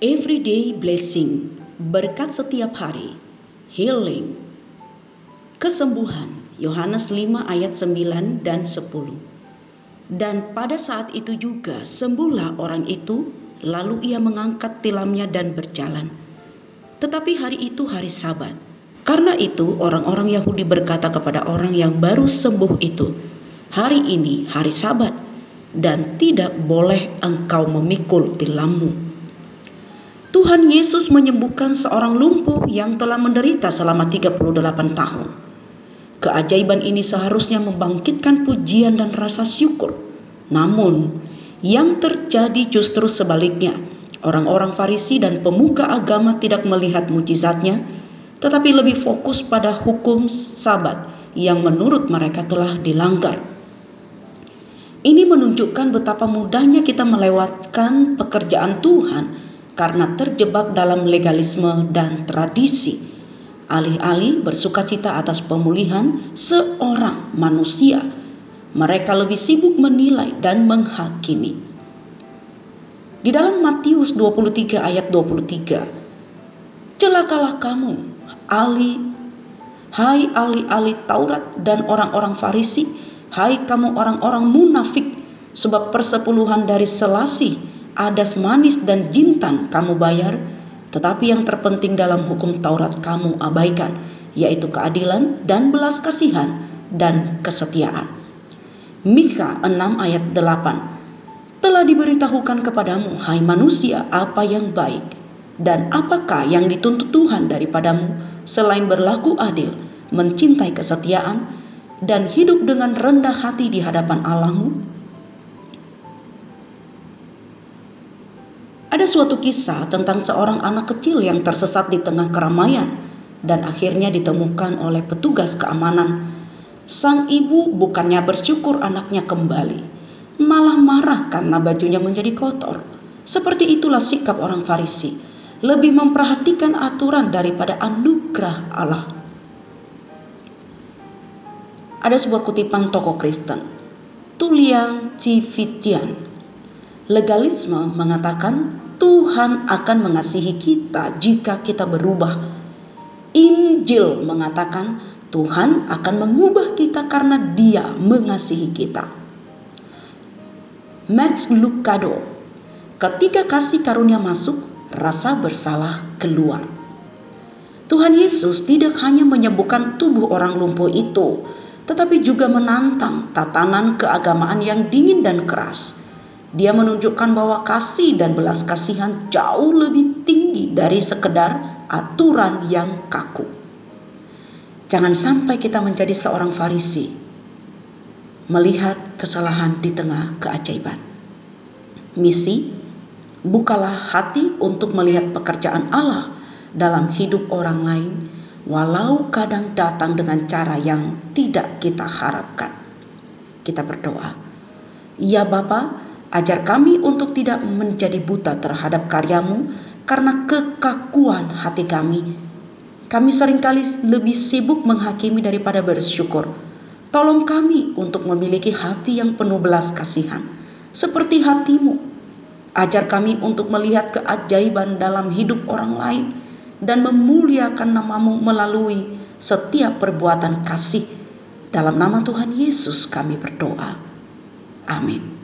Everyday blessing, berkat setiap hari, healing, kesembuhan, Yohanes 5 ayat 9 dan 10. Dan pada saat itu juga sembuhlah orang itu, lalu ia mengangkat tilamnya dan berjalan. Tetapi hari itu hari Sabat. Karena itu orang-orang Yahudi berkata kepada orang yang baru sembuh itu, "Hari ini hari Sabat, dan tidak boleh engkau memikul tilammu." Tuhan Yesus menyembuhkan seorang lumpuh yang telah menderita selama 38 tahun. Keajaiban ini seharusnya membangkitkan pujian dan rasa syukur. Namun, yang terjadi justru sebaliknya. Orang-orang Farisi dan pemuka agama tidak melihat mujizatnya, tetapi lebih fokus pada hukum Sabat yang menurut mereka telah dilanggar. Ini menunjukkan betapa mudahnya kita melewatkan pekerjaan Tuhan karena terjebak dalam legalisme dan tradisi, alih-alih bersukacita atas pemulihan seorang manusia. Mereka lebih sibuk menilai dan menghakimi. Di dalam Matius 23 ayat 23, "Celakalah kamu, hai ahli-ahli Taurat dan orang-orang Farisi, hai kamu orang-orang munafik, sebab persepuluhan dari selasih, adas manis dan jintan kamu bayar, tetapi yang terpenting dalam hukum Taurat kamu abaikan, yaitu keadilan dan belas kasihan dan kesetiaan." Mikha 6 ayat 8, "Telah diberitahukan kepadamu, hai manusia, apa yang baik, dan apakah yang dituntut Tuhan daripadamu selain berlaku adil, mencintai kesetiaan, dan hidup dengan rendah hati di hadapan Allahmu?" Ada suatu kisah tentang seorang anak kecil yang tersesat di tengah keramaian dan akhirnya ditemukan oleh petugas keamanan. Sang ibu bukannya bersyukur anaknya kembali, malah marah karena bajunya menjadi kotor. Seperti itulah sikap orang Farisi, lebih memperhatikan aturan daripada anugerah Allah. Ada sebuah kutipan tokoh Kristen, Tuliang Civitian. Legalisme mengatakan Tuhan akan mengasihi kita jika kita berubah. Injil mengatakan Tuhan akan mengubah kita karena Dia mengasihi kita. Max Lucado, ketika kasih karunia masuk, rasa bersalah keluar. Tuhan Yesus tidak hanya menyembuhkan tubuh orang lumpuh itu, tetapi juga menantang tatanan keagamaan yang dingin dan keras. Dia menunjukkan bahwa kasih dan belas kasihan jauh lebih tinggi dari sekedar aturan yang kaku. Jangan sampai kita menjadi seorang Farisi, melihat kesalahan di tengah keajaiban. Misi, bukalah hati untuk melihat pekerjaan Allah dalam hidup orang lain, walau kadang datang dengan cara yang tidak kita harapkan. Kita berdoa. Ya Bapa, ajar kami untuk tidak menjadi buta terhadap karya-Mu karena kekakuan hati kami. Kami seringkali lebih sibuk menghakimi daripada bersyukur. Tolong kami untuk memiliki hati yang penuh belas kasihan, seperti hati-Mu. Ajar kami untuk melihat keajaiban dalam hidup orang lain dan memuliakan nama-Mu melalui setiap perbuatan kasih. Dalam nama Tuhan Yesus kami berdoa. Amin.